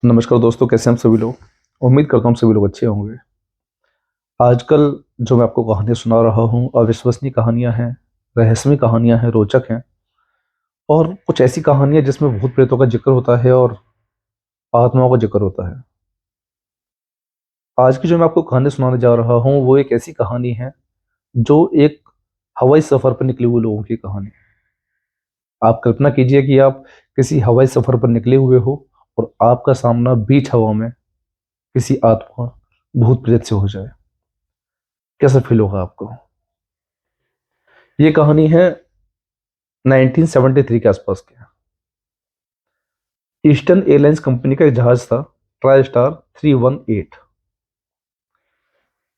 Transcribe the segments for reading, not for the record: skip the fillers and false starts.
नमस्कार दोस्तों, कैसे हैं हम सभी लोग। उम्मीद करता हूँ हम सभी लोग अच्छे होंगे। आजकल जो मैं आपको कहानियाँ सुना रहा हूँ, अविश्वसनीय कहानियाँ हैं, रहस्यमय कहानियाँ हैं, रोचक हैं और कुछ ऐसी कहानियाँ जिसमें भूत प्रेतों का जिक्र होता है और आत्माओं का जिक्र होता है। आज की जो मैं आपको कहानी सुनाने जा रहा हूँ वो एक ऐसी कहानी है जो एक हवाई सफर पर निकले हुए लोगों की कहानी है। आप कल्पना कीजिए कि आप किसी हवाई सफर पर निकले हुए हो और आपका सामना बीच हवा में किसी आत्मा भूत प्रेत से हो जाए, कैसा फील होगा आपको। ये कहानी है 1973 के आसपास की। ईस्टर्न एयरलाइंस कंपनी का एक जहाज था, ट्राई स्टार 318।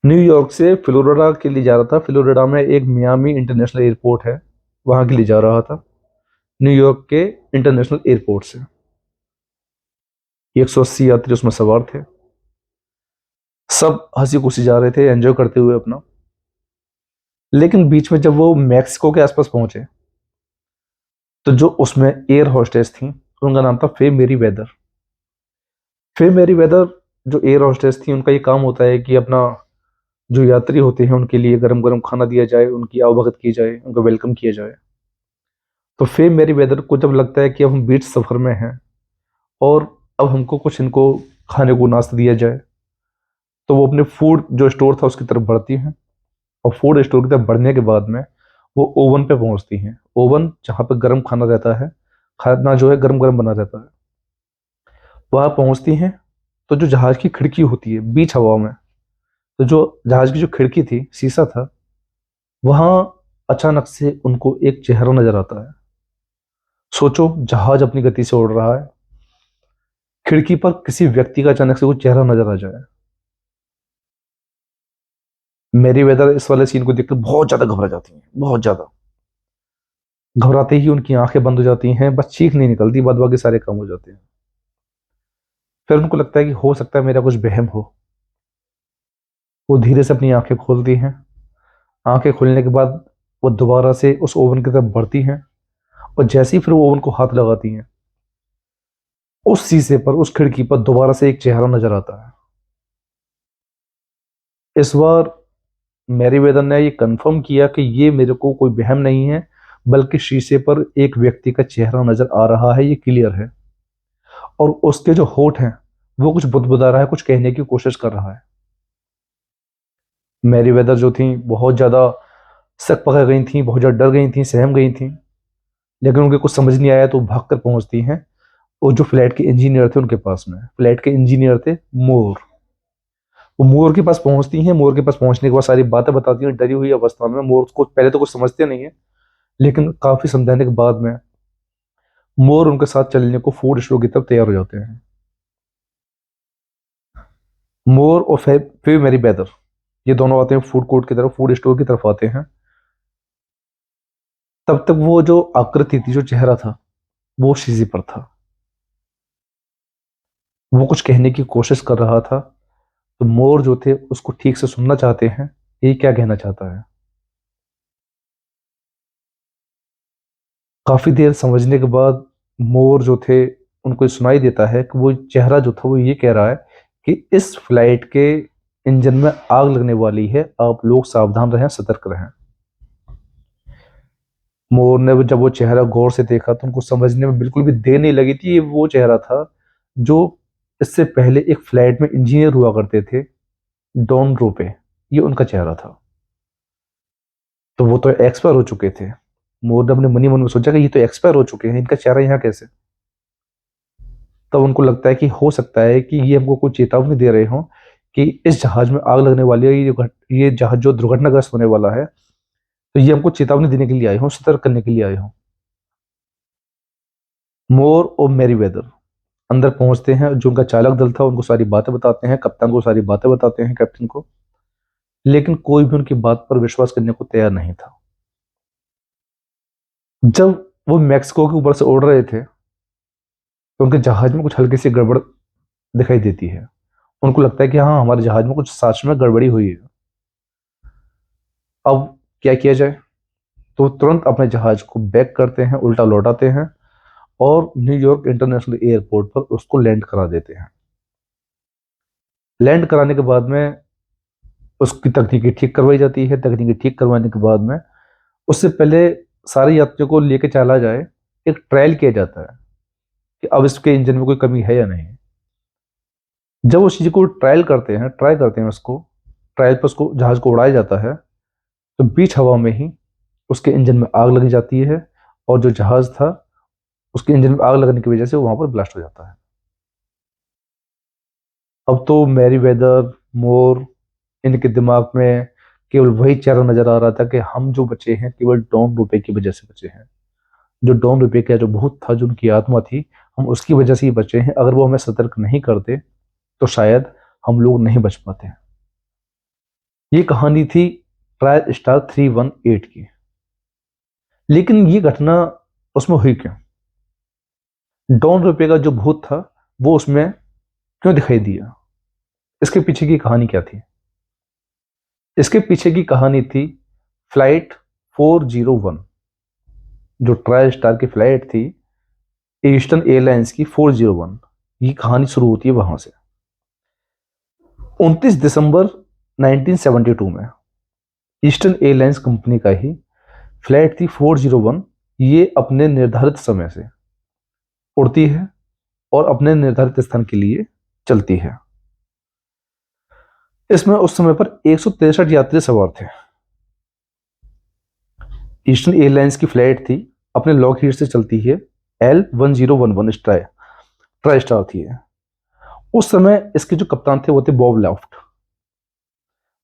न्यूयॉर्क से फ्लोरिडा के लिए जा रहा था। फ्लोरिडा में एक मियामी इंटरनेशनल एयरपोर्ट है, वहां के लिए जा रहा था। न्यूयॉर्क के इंटरनेशनल एयरपोर्ट से 180 यात्री उसमें सवार थे। सब हंसी खुशी जा रहे थे, एंजॉय करते हुए अपना। लेकिन बीच में जब वो मैक्सिको के आसपास पहुंचे तो जो उसमें एयर होस्टेस थी, उनका नाम था फे मेरी वेदर। फे मेरी वेदर जो एयर होस्टेस थी, उनका ये काम होता है कि अपना जो यात्री होते हैं उनके लिए गरम गरम खाना दिया जाए, उनकी आवभगत की जाए, उनका वेलकम किया जाए। तो फेम मैरी वेदर को जब लगता है कि अब हम बीच सफर में हैं और अब हमको कुछ इनको खाने को नाश्ता दिया जाए, तो वो अपने फूड जो स्टोर था उसकी तरफ बढ़ती हैं। और फूड स्टोर की तरफ बढ़ने के बाद में वो ओवन पे पहुंचती हैं। ओवन जहाँ पे गर्म खाना रहता है, खाना जो है गर्म गर्म बना रहता है, वहां पहुंचती हैं। तो जो जहाज की खिड़की होती है बीच हवा में, तो जो जहाज की जो खिड़की थी, शीशा था, वहां अचानक से उनको एक चेहरा नजर आता है। सोचो, जहाज अपनी गति से उड़ रहा है, खिड़की पर किसी व्यक्ति का अचानक से कोई चेहरा नजर आ जाए। मेरी वेदर इस वाले सीन को देखकर बहुत ज्यादा घबरा जाती है, बहुत ज्यादा। घबराते ही उनकी आंखें बंद हो जाती हैं, बस चीख नहीं निकलती, बाद बाकी सारे काम हो जाते हैं। फिर उनको लगता है कि हो सकता है मेरा कुछ वहम हो। वो धीरे से अपनी आंखें खोलती हैं। आंखें खोलने के बाद वो दोबारा से उस ओवन की तरफ बढ़ती हैं। और जैसे ही फिर वो ओवन को हाथ लगाती हैं, उस शीशे पर, उस खिड़की पर दोबारा से एक चेहरा नजर आता है। इस बार मैरी वेदन ने ये कंफर्म किया कि ये मेरे को कोई वहम नहीं है, बल्कि शीशे पर एक व्यक्ति का चेहरा नजर आ रहा है, ये क्लियर है। और उसके जो होठ हैं वो कुछ बुदबुदा रहा है, कुछ कहने की कोशिश कर रहा है। मैरी वेदर जो थी बहुत ज्यादा सक पकड़ गई थी, बहुत ज्यादा डर गई थी, सहम गई थी। लेकिन उनके कुछ समझ नहीं आया तो भाग कर पहुंचती हैं। और जो फ्लाइट के इंजीनियर थे उनके पास में, फ्लाइट के इंजीनियर थे मोर। वो मोर के पास पहुंचती हैं। मोर के पास पहुंचने के बाद सारी बातें बताती हैं डरी हुई अवस्था में। मोर को पहले तो कुछ समझते नहीं है, लेकिन काफी समझाने के बाद में मोर उनके साथ चलने को फूड स्टोर की तरफ तैयार हो जाते हैं। मोर और फिर मेरी बेदर, ये दोनों आते हैं फूड कोर्ट की तरफ, फूड स्टोर की तरफ आते हैं। तब तक वो जो आकृति थी, जो चेहरा था, वो शीशे पर था। वो कुछ कहने की कोशिश कर रहा था। तो मोर जो थे उसको ठीक से सुनना चाहते हैं, ये क्या कहना चाहता है। काफी देर समझने के बाद मोर जो थे, उनको सुनाई देता है कि वो चेहरा जो था वो ये कह रहा है कि इस फ्लाइट के इंजन में आग लगने वाली है, आप लोग सावधान रहें, सतर्क रहें। मोर ने जब वो चेहरा गौर से देखा तो उनको समझने में बिल्कुल भी देर नहीं लगी थी। ये वो चेहरा था जो इससे पहले एक फ्लाइट में इंजीनियर हुआ करते थे, डॉन रोपे। ये उनका चेहरा था। तो वो तो एक्सपायर हो चुके थे। मोर ने अपने मनी मन में सोचा कि ये तो एक्सपायर हो चुके हैं, इनका चेहरा यहाँ कैसे। तब उनको लगता है कि हो सकता है कि ये हमको कोई चेतावनी दे रहे हो कि इस जहाज में आग लगने वाली है, ये जहाज जो दुर्घटनाग्रस्त होने वाला है। तो ये हमको चेतावनी देने के लिए आए हों, सतर्क करने के लिए आए हों। मोर और मैरी वेदर अंदर पहुंचते हैं। जो उनका चालक दल था उनको सारी बातें बताते हैं, कप्तान को सारी बातें बताते हैं, कैप्टन को। लेकिन कोई भी उनकी बात पर विश्वास करने को तैयार नहीं था। जब वो मैक्सिको के ऊपर से उड़ रहे थे तो उनके जहाज में कुछ हल्की सी गड़बड़ दिखाई देती है। उनको लगता है कि हाँ, हमारे जहाज में कुछ सच में गड़बड़ी हुई है। अब क्या किया जाए। तो तुरंत अपने जहाज को बैक करते हैं, उल्टा लौटाते हैं और न्यूयॉर्क इंटरनेशनल एयरपोर्ट पर उसको लैंड करा देते हैं। लैंड कराने के बाद में उसकी तकनीकी ठीक करवाई जाती है। तकनीकी ठीक करवाने के बाद में उससे पहले सारे यात्रियों को लेके चला जाए, एक ट्रायल किया जाता है कि अब इसके इंजन में कोई कमी है या नहीं। जब उस चीज को ट्राई करते हैं उसको, ट्रायल पर उसको जहाज को उड़ाया जाता है, तो बीच हवा में ही उसके इंजन में आग लग जाती है और जो जहाज था उसके इंजन में आग लगने की वजह से वहां पर ब्लास्ट हो जाता है। अब तो मैरी वेदर, मोर, इनके दिमाग में केवल वही चेहरा नजर आ रहा था कि हम जो बचे हैं केवल डॉन रुपए की वजह से बचे हैं। जो डॉन रुपए का जो भूत था, जो उनकी आत्मा थी, हम उसकी वजह से ही बचे हैं। अगर वो हमें सतर्क नहीं करते तो शायद हम लोग नहीं बच पाते। ये कहानी थी ट्रायल स्टार 318 की। लेकिन ये घटना उसमें हुई क्यों? डॉन रुपए का जो भूत था वो उसमें क्यों दिखाई दिया? इसके पीछे की कहानी क्या थी? इसके पीछे की कहानी थी फ्लाइट 401। जो ट्राई स्टार की फ्लाइट थी ईस्टर्न एयरलाइंस की 401, ये कहानी शुरू होती है वहां से। 29 दिसंबर 1972 में ईस्टर्न एयरलाइंस कंपनी का ही फ्लाइट थी 401। ये अपने निर्धारित समय से उड़ती है और अपने निर्धारित स्थान के लिए चलती है। इसमें उस समय पर 163 यात्री सवार थे। ईस्टर्न एयरलाइंस की फ्लाइट थी, अपने लॉकहीड से चलती है। L1011 ट्राई स्टार थी। उस समय इसके जो कप्तान थे वो थे बॉब लॉफ्ट।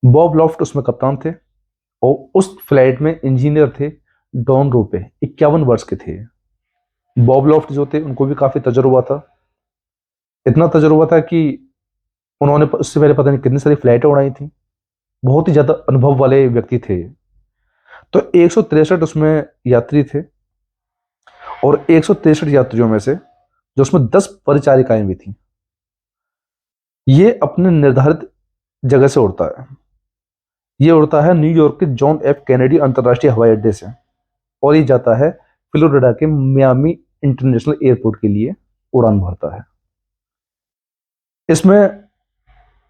बॉब लॉफ्ट उसमें कप्तान थे और उस फ्लाइट में इंजीनियर थे डॉन रोपे, 51 वर्ष के थे। बॉब लॉफ्ट जो थे उनको भी काफी तजुर्बा था। इतना तजुर्बा था कि उन्होंने उससे पहले पता नहीं कितनी सारी फ्लाइटें उड़ाई थी। बहुत ही ज्यादा अनुभव वाले व्यक्ति थे। तो 163 उसमें यात्री थे और 163 यात्रियों में से जो उसमें 10 परिचारिकाएं भी थी। ये अपने निर्धारित जगह से उड़ता है। ये उड़ता है न्यूयॉर्क के जॉन एफ कैनेडी अंतर्राष्ट्रीय हवाई अड्डे से और ये जाता है फ्लोरिडा के मियामी इंटरनेशनल एयरपोर्ट के लिए उड़ान भरता है। इसमें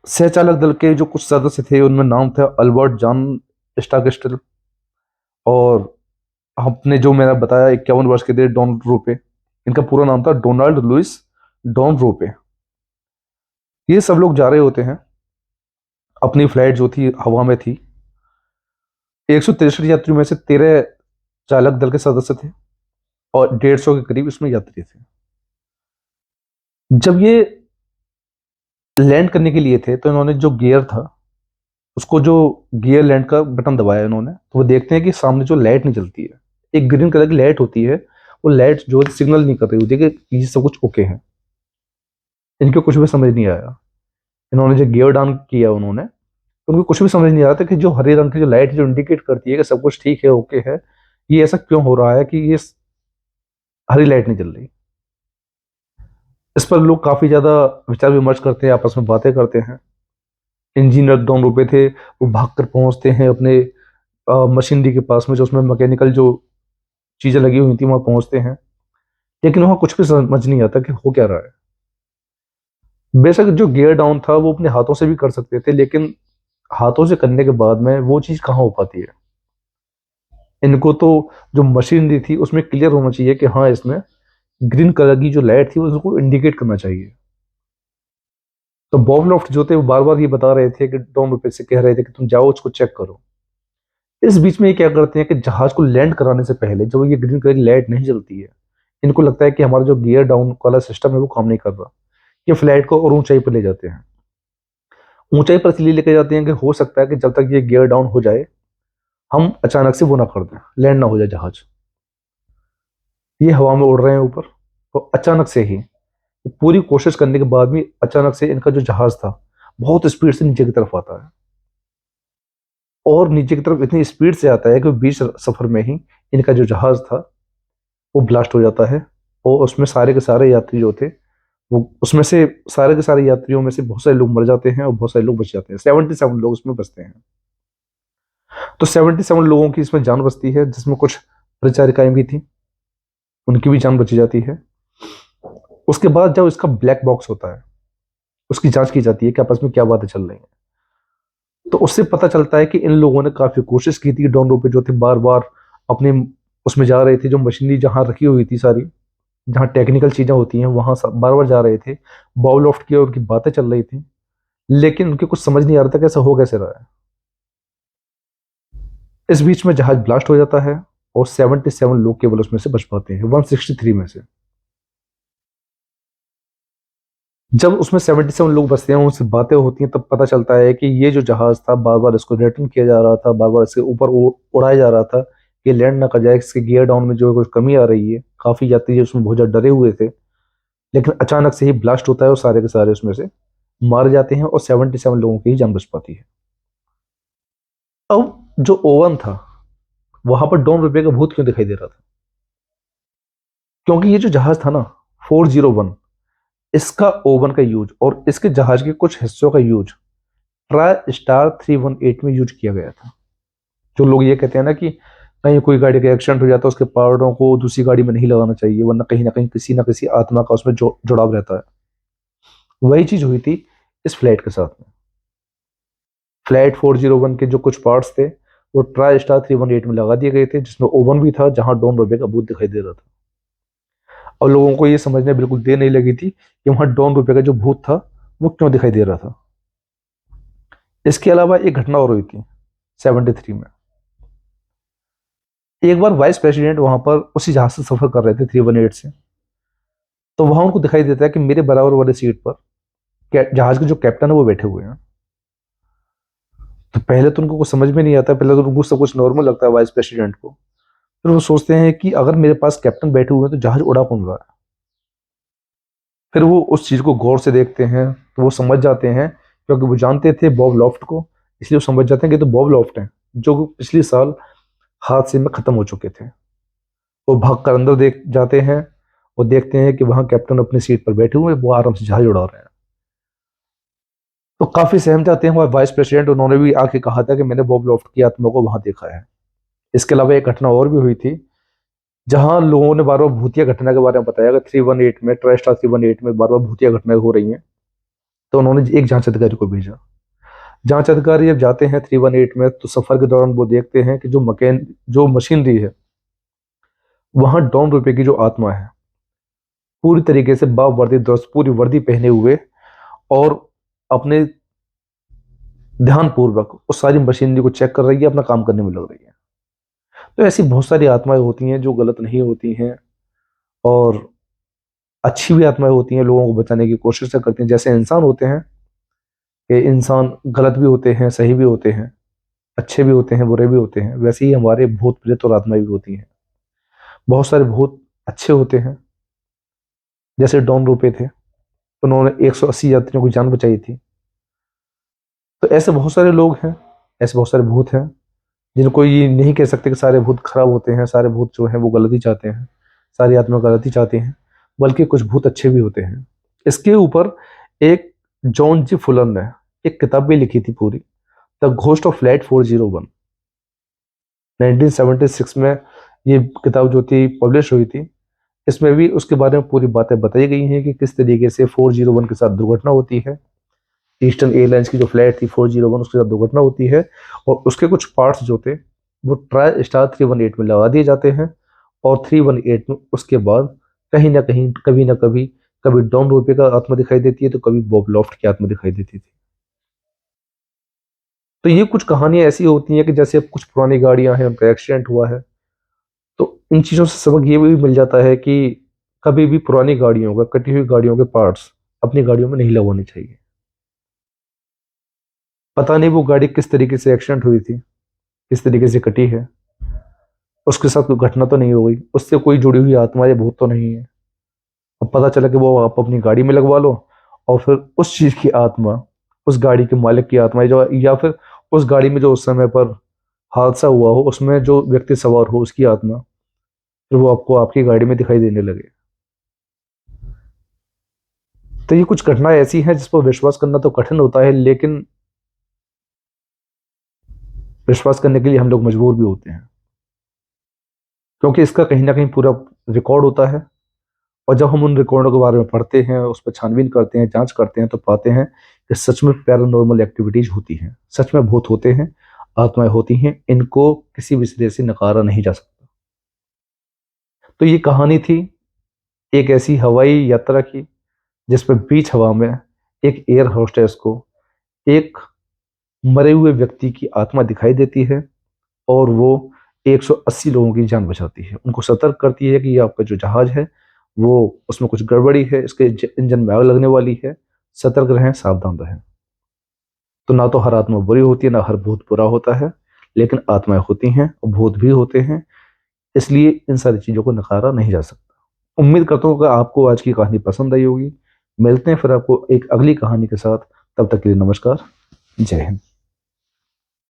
सहचालक दल के जो कुछ सदस्य थे उनमें नाम था अल्बर्ट जॉन स्टाकस्टल और आपने जो मैंने बताया 51 वर्ष के थे डॉन रोपे। इनका पूरा नाम था डोनाल्ड लुइस डॉन रोपे। ये सब लोग जा रहे होते हैं। अपनी फ्लाइट जो थी हवा में थी। 163 यात्रियों में से 13 चालक दल के सदस्य थे और 150 के करीब इसमें यात्री थे। जब ये लैंड करने के लिए थे तो इन्होंने जो गियर था उसको, जो गियर लैंड का बटन दबाया इन्होंने, तो वो देखते हैं कि सामने जो लाइट नहीं जलती है, एक ग्रीन कलर की लाइट होती है, वो लाइट जो सिग्नल नहीं कर रही होती है कि ये सब कुछ ओके है। इनको कुछ भी समझ नहीं आया। इन्होंने जो गियर डाउन किया उन्होंने, तो उनको कुछ भी समझ नहीं आ रहा था कि जो हरे रंग की जो लाइट जो इंडिकेट करती है कि सब कुछ ठीक है, ओके है, ये ऐसा क्यों हो रहा है कि ये हरी लाइट नहीं जल रही। इस पर लोग काफी ज्यादा विचार विमर्श करते हैं, आपस में बातें करते हैं। इंजीनियर डॉन रुपए थे, वो भागकर पहुंचते हैं अपने मशीनरी के पास में, जो उसमें मैकेनिकल जो चीजें लगी हुई थी वहां पहुंचते हैं। लेकिन वहां कुछ भी समझ नहीं आता कि हो क्या रहा है। बेशक जो गियर डाउन था वो अपने हाथों से भी कर सकते थे, लेकिन हाथों से करने के बाद में वो चीज कहाँ हो पाती है। इनको तो जो मशीनरी थी उसमें क्लियर होना चाहिए कि हाँ, इसमें ग्रीन कलर की जो लाइट थी उसको इंडिकेट करना चाहिए। तो बॉब लॉफ्ट जो थे वो बार बार ये बता रहे थे कि डॉन रुपए से कह रहे थे कि तुम जाओ उसको चेक करो। इस बीच में ये क्या करते हैं कि जहाज को लैंड कराने से पहले जब ये ग्रीन कलर की लाइट नहीं जलती है, इनको लगता है कि हमारा जो गियर डाउन वाला सिस्टम है वो काम नहीं कर रहा। ये फ्लाइट को और ऊंचाई पर ले जाते हैं। ऊंचाई पर इसलिए लेके जाते हैं कि हो सकता है कि जब तक ये गियर डाउन हो जाए हम अचानक से वो ना कर दें, लैंड ना हो जाए जहाज। ये हवा में उड़ रहे हैं ऊपर, तो अचानक से ही, पूरी कोशिश करने के बाद भी अचानक से इनका जो जहाज था बहुत स्पीड से नीचे की तरफ आता है और नीचे की तरफ इतनी स्पीड से आता है कि बीच सफर में ही इनका जो जहाज था वो ब्लास्ट हो जाता है और उसमें सारे के सारे यात्री जो थे वो, उसमें से सारे के सारे यात्रियों में से बहुत सारे लोग मर जाते हैं और बहुत सारे लोग बच जाते हैं। 77 लोग उसमें बचते हैं। तो 77 लोगों की इसमें जान बचती है, जिसमें कुछ परिचारिकाएं भी थी, उनकी भी जान बची जाती है। उसके बाद जब इसका ब्लैक बॉक्स होता है, उसकी जांच की जाती है कि आपस में क्या बातें चल रही हैं, तो उससे पता चलता है कि इन लोगों ने काफी कोशिश की थी, डॉन रुपए जो थे बार बार अपने उसमें जा रहे थे, जो मशीनरी जहां रखी हुई थी सारी, जहां टेक्निकल चीजें होती हैं वहां बार बार जा रहे थे, बॉब लॉफ्ट की और उनकी बातें चल रही थी, लेकिन उनके कुछ समझ नहीं आ रहा था कैसा हो कैसे रहा है। इस बीच में जहाज ब्लास्ट हो जाता है और 77 लोग केवल उसमें से बच पाते हैं 163 में से। जब उसमें 77 लोग बचते हैं, उनसे बातें होती हैं, तब पता चलता है कि ये जो जहाज था बार बार इसको रिटर्न किया जा रहा था, बार बार इसके ऊपर उड़ाया जा रहा था कि लैंड ना कर जाए, इसके गियर डाउन में जो है कुछ कमी आ रही है, काफी यात्री उसमें बहुत ज्यादा डरे हुए थे। लेकिन अचानक से ही ब्लास्ट होता है और सारे के सारे उसमें से मारे जाते हैं और 77 लोगों की ही जान बच पाती है। अब जो ओवन था, वहां पर डॉन रुपये का भूत क्यों दिखाई दे रहा था? क्योंकि ये जो जहाज था ना, 401, इसका ओवन का यूज और इसके जहाज के कुछ हिस्सों का यूज ट्राई स्टार 318 में यूज किया गया था। जो लोग ये कहते हैं ना कि कहीं कोई गाड़ी का एक्सीडेंट हो जाता है, उसके पार्टों को दूसरी गाड़ी में नहीं लगाना चाहिए, वरना कहीं ना किसी आत्मा का उसमें जुड़ाव रहता है। वही चीज हुई थी इस फ्लाइट के साथ में। फ्लाइट 401 के जो कुछ पार्ट्स थे वो ट्राई स्टार 318 में लगा दिए गए थे, जिसमें ओवन भी था जहां डॉन रोबे का भूत दिखाई दे रहा था। और लोगों को ये समझने बिल्कुल देर नहीं लगी थी कि वहां डॉन रुपए का जो भूत था वो क्यों दिखाई दे रहा था। इसके अलावा एक घटना और हुई थी 73 में। एक बार वाइस प्रेसिडेंट वहां पर उसी जहाज से सफर कर रहे थे 318 से, तो वहां उनको दिखाई देता है कि मेरे बराबर वाले सीट पर जहाज के जो कैप्टन है वो बैठे हुए हैं। तो पहले तो उनको कुछ समझ में नहीं आता, पहले तो उनको सब कुछ नॉर्मल लगता है वाइस प्रेसिडेंट को। फिर वो सोचते हैं कि अगर मेरे पास कैप्टन बैठे हुए हैं तो जहाज उड़ा कौन रहा है। फिर वो उस चीज को गौर से देखते हैं तो वो समझ जाते हैं, क्योंकि वो जानते थे बॉब लॉफ्ट को, इसलिए वो समझ जाते हैं कि तो बॉब लॉफ्ट हैं जो पिछले साल हादसे में खत्म हो चुके थे। वो भाग कर अंदर देख जाते हैं और देखते हैं कि वहां कैप्टन अपनी सीट पर बैठे हुए हैं, वो आराम से जहाज उड़ा रहे हैं। तो काफी सहम जाते हैं, और वाइस प्रेसिडेंट उन्होंने भी आके कहा था कि मैंने बॉब लॉफ्ट की आत्मा को वहां देखा है। इसके अलावा एक घटना और भी हुई थी, जहां लोगों ने बार बार भूतिया घटना के बारे में बताया कि 318 में, ट्राई स्टार 318 में बार बार भूतिया घटनाएं हो रही हैं। तो उन्होंने एक जांच अधिकारी को भेजा। जांच अधिकारी जब जाते हैं 318 में, तो सफर के दौरान वो देखते हैं कि जो मशीनरी है, वहां डॉन रुपए की जो आत्मा है पूरी तरीके से बाव वर्दी दुरुस्त पूरी वर्दी पहने हुए और अपने ध्यान पूर्वक उस सारी मशीनरी को चेक कर रही है, अपना काम करने में लग रही है। तो ऐसी बहुत सारी आत्माएं होती हैं जो गलत नहीं होती हैं, और अच्छी भी आत्माएं होती हैं, लोगों को बचाने की कोशिश करती हैं। जैसे इंसान होते हैं कि इंसान गलत भी होते हैं, सही भी होते हैं, अच्छे भी होते हैं, बुरे भी होते हैं, वैसे ही हमारे भूत प्रेत और आत्माएं भी होती हैं। बहुत सारे भूत अच्छे होते हैं, जैसे डॉन रूपे थे, उन्होंने 180 यात्रियों की जान बचाई थी। तो ऐसे बहुत सारे लोग हैं, ऐसे बहुत सारे भूत हैं, जिनको ये नहीं कह सकते कि सारे भूत खराब होते हैं, सारे भूत जो हैं वो गलती चाहते हैं, सारी आत्मा गलती चाहती हैं, बल्कि कुछ भूत अच्छे भी होते हैं। इसके ऊपर एक जॉन जी फुलर ने एक किताब भी लिखी थी पूरी, द घोस्ट ऑफ फ्लाइट 401। 1976 में ये किताब जो थी पब्लिश हुई थी। इसमें भी उसके बारे में पूरी बातें बताई गई हैं कि किस तरीके से 401 के साथ दुर्घटना होती है। ईस्टर्न एयरलाइंस की जो फ्लाइट थी 401, उसके साथ दुर्घटना होती है, और उसके कुछ पार्ट्स जो थे वो ट्राई स्टार 318 में लगा दिए जाते हैं, और 318 में उसके बाद कहीं ना कहीं, कभी ना कभी, कभी डॉन रूपे का आत्मा दिखाई देती है तो कभी बॉब लॉफ्ट की आत्मा दिखाई देती थी। तो ये कुछ कहानियां ऐसी होती हैं कि जैसे अब कुछ पुरानी गाड़ियां हैं, उनका एक्सीडेंट हुआ है, तो इन चीजों से सबक ये भी मिल जाता है कि कभी भी पुरानी गाड़ियों का, कटी हुई गाड़ियों के पार्ट्स अपनी गाड़ियों में नहीं लगवाने चाहिए। पता नहीं वो गाड़ी किस तरीके से एक्सीडेंट हुई थी, किस तरीके से कटी है, उसके साथ कोई घटना तो नहीं हो गई, उससे कोई जुड़ी हुई आत्मा या भूत तो नहीं है। अब पता चला कि वो आप अपनी गाड़ी में लगवा लो, और फिर उस चीज की आत्मा, उस गाड़ी के मालिक की आत्मा, जो या फिर उस गाड़ी में जो उस समय पर हादसा हुआ हो उसमें जो व्यक्ति सवार हो उसकी आत्मा, फिर वो आपको आपकी गाड़ी में दिखाई देने लगे। तो ये कुछ घटनाएं ऐसी हैं जिस पर विश्वास करना तो कठिन होता है, लेकिन विश्वास करने के लिए हम लोग मजबूर भी होते हैं, क्योंकि इसका कहीं ना कहीं पूरा रिकॉर्ड होता है, और जब हम उन रिकॉर्डों के बारे में पढ़ते हैं, उस पर छानबीन करते हैं, जांच करते हैं, तो पाते हैं कि सच में पैरानॉर्मल एक्टिविटीज होती हैं, सच में भूत होते हैं, आत्माएं होती हैं, इनको किसी भी सिरे से नकारा नहीं जा सकता। तो ये कहानी थी एक ऐसी हवाई यात्रा की जिसमें बीच हवा में एक एयर होस्टेस को एक मरे हुए व्यक्ति की आत्मा दिखाई देती है और वो 180 लोगों की जान बचाती है। उनको सतर्क करती है कि ये आपका जो जहाज है वो उसमें कुछ गड़बड़ी है, इसके इंजन में आग लगने वाली है, सतर्क रहें, सावधान रहें। तो ना तो हर आत्मा बुरी होती है, ना हर भूत बुरा होता है, लेकिन आत्माएं होती हैं और भूत भी होते हैं, इसलिए इन सारी चीजों को नकारा नहीं जा सकता। उम्मीद करता हूँ कि आपको आज की कहानी पसंद आई होगी। मिलते हैं फिर आपको एक अगली कहानी के साथ, तब तक के लिए नमस्कार, जय हिंद।